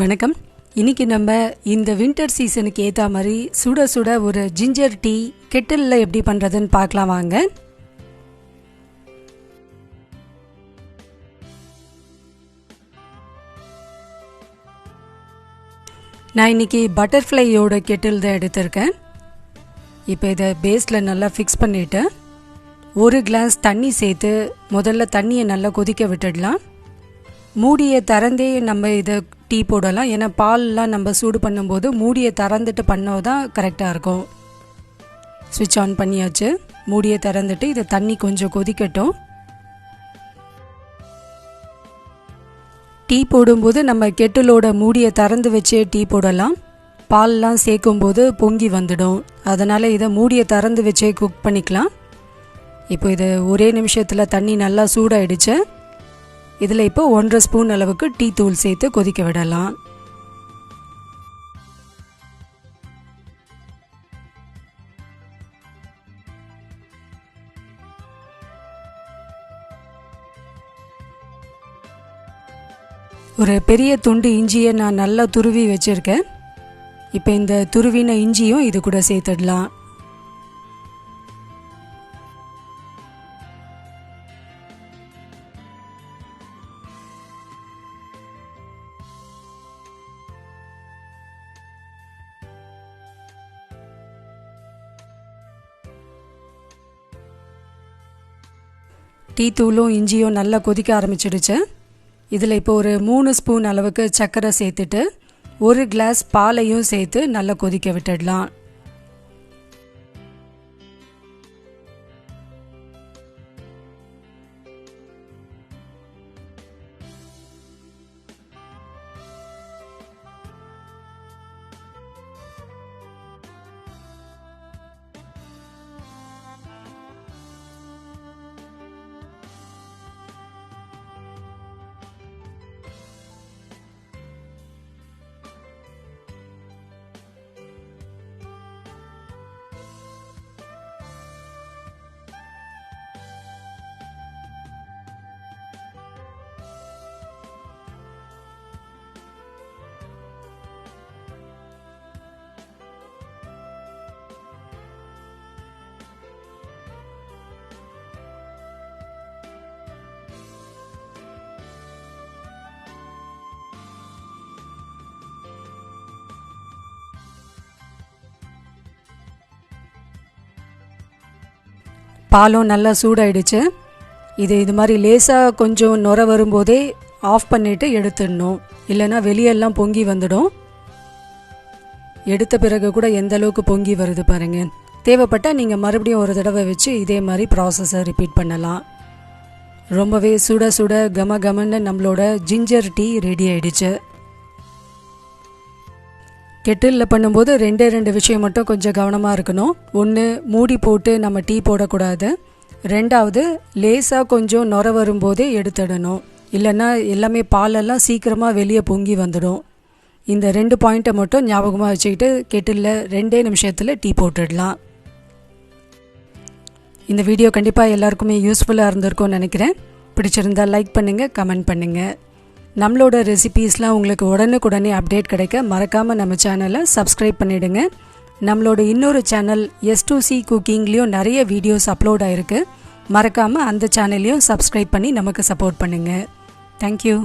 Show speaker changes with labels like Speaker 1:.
Speaker 1: வணக்கம். இன்னைக்கு நம்ம இந்த வின்டர் சீசனுக்கு ஏற்ற மாதிரி சுட சுட ஒரு ஜிஞ்சர் டீ கெட்டிலில் எப்படி பண்ணுறதுன்னு பார்க்கலாம் வாங்க. நான் இன்னைக்கு பட்டர்ஃப்ளையோட கெட்டில் தான் எடுத்திருக்கேன். இப்போ இதை பேஸில் நல்லா ஃபிக்ஸ் பண்ணிவிட்டு ஒரு கிளாஸ் தண்ணி சேர்த்து முதல்ல தண்ணியை நல்லா கொதிக்க விட்டுடலாம். மூடியை திறந்தே நம்ம இதை டீ போடலாம். ஏன்னா பால்லாம் நம்ம சூடு பண்ணும்போது மூடியை திறந்துட்டு பண்ணோம் தான் கரெக்டாக இருக்கும். ஸ்விட்ச் ஆன் பண்ணியாச்சு. மூடியை திறந்துட்டு இதை தண்ணி கொஞ்சம் கொதிக்கட்டும். டீ போடும்போது நம்ம கெட்டிலோட மூடியை திறந்து வச்சே டீ போடலாம். பால்லாம் சேர்க்கும்போது பொங்கி வந்துடும். அதனால் இதை மூடியை திறந்து வச்சே குக் பண்ணிக்கலாம். இப்போ இது ஒரே நிமிஷத்தில் தண்ணி நல்லா சூடாயிடுச்சு. இதில் இப்போ 1.5 ஸ்பூன் அளவுக்கு டீ தூள் சேர்த்து கொதிக்க விடலாம். ஒரு பெரிய துண்டு இஞ்சியை நான் நல்லா துருவி வச்சுருக்கேன். இப்போ இந்த துருவின இஞ்சியும் இது கூட சேர்த்துடலாம். டீ தூளும் இஞ்சியும் நல்லா கொதிக்க ஆரம்பிச்சிடுச்சு. இதில் இப்போ ஒரு 3 ஸ்பூன் அளவுக்கு சர்க்கரை சேர்த்துட்டு ஒரு கிளாஸ் பாலையும் சேர்த்து நல்லா கொதிக்க விட்டுடலாம். பாலும் நல்லா சூடாயிடுச்சு. இது மாதிரி லேசாக கொஞ்சம் நுர வரும்போதே ஆஃப் பண்ணிவிட்டு எடுத்துடணும். இல்லைன்னா வெளியெல்லாம் பொங்கி வந்துடும். எடுத்த பிறகு கூட எந்த அளவுக்கு பொங்கி வருது பாருங்க. தேவைப்பட்டால் நீங்கள் மறுபடியும் ஒரு தடவை வச்சு இதே மாதிரி ப்ராசஸை ரிப்பீட் பண்ணலாம். ரொம்பவே சுட சுட கம கமன்னு நம்மளோட ஜிஞ்சர் டீ ரெடி ஆயிடுச்சு. கெட்டிலில் பண்ணும்போது 2 விஷயம் மட்டும் கொஞ்சம் கவனமாக இருக்கணும். ஒன்று, மூடி போட்டு நம்ம டீ போடக்கூடாது. 2வது, லேசாக கொஞ்சம் நுர வரும்போதே எடுத்துடணும். இல்லைன்னா எல்லாமே பாலெல்லாம் சீக்கிரமாக வெளியே பொங்கி வந்துடும். இந்த 2 பாயிண்ட்டை மட்டும் ஞாபகமாக வச்சுக்கிட்டு கெட்டிலில் 2 நிமிஷத்தில் டீ போட்டுடலாம். இந்த வீடியோ கண்டிப்பாக எல்லாருக்குமே யூஸ்ஃபுல்லாக இருந்திருக்கும்னு நினைக்கிறேன். பிடிச்சிருந்தால் லைக் பண்ணுங்கள், கமெண்ட் பண்ணுங்கள். நம்மளோட ரெசிபீஸ்லாம் உங்களுக்கு உடனுக்குடனே அப்டேட் கிடைக்க மறக்காமல் நம்ம சேனலை சப்ஸ்கிரைப் பண்ணிவிடுங்க. நம்மளோட இன்னொரு சேனல் S2C குக்கிங்லேயும் நிறைய வீடியோஸ் அப்லோட் ஆகிருக்கு. மறக்காமல் அந்த சேனல்லையும் சப்ஸ்கிரைப் பண்ணி நமக்கு சப்போர்ட் பண்ணுங்கள். தேங்க்யூ.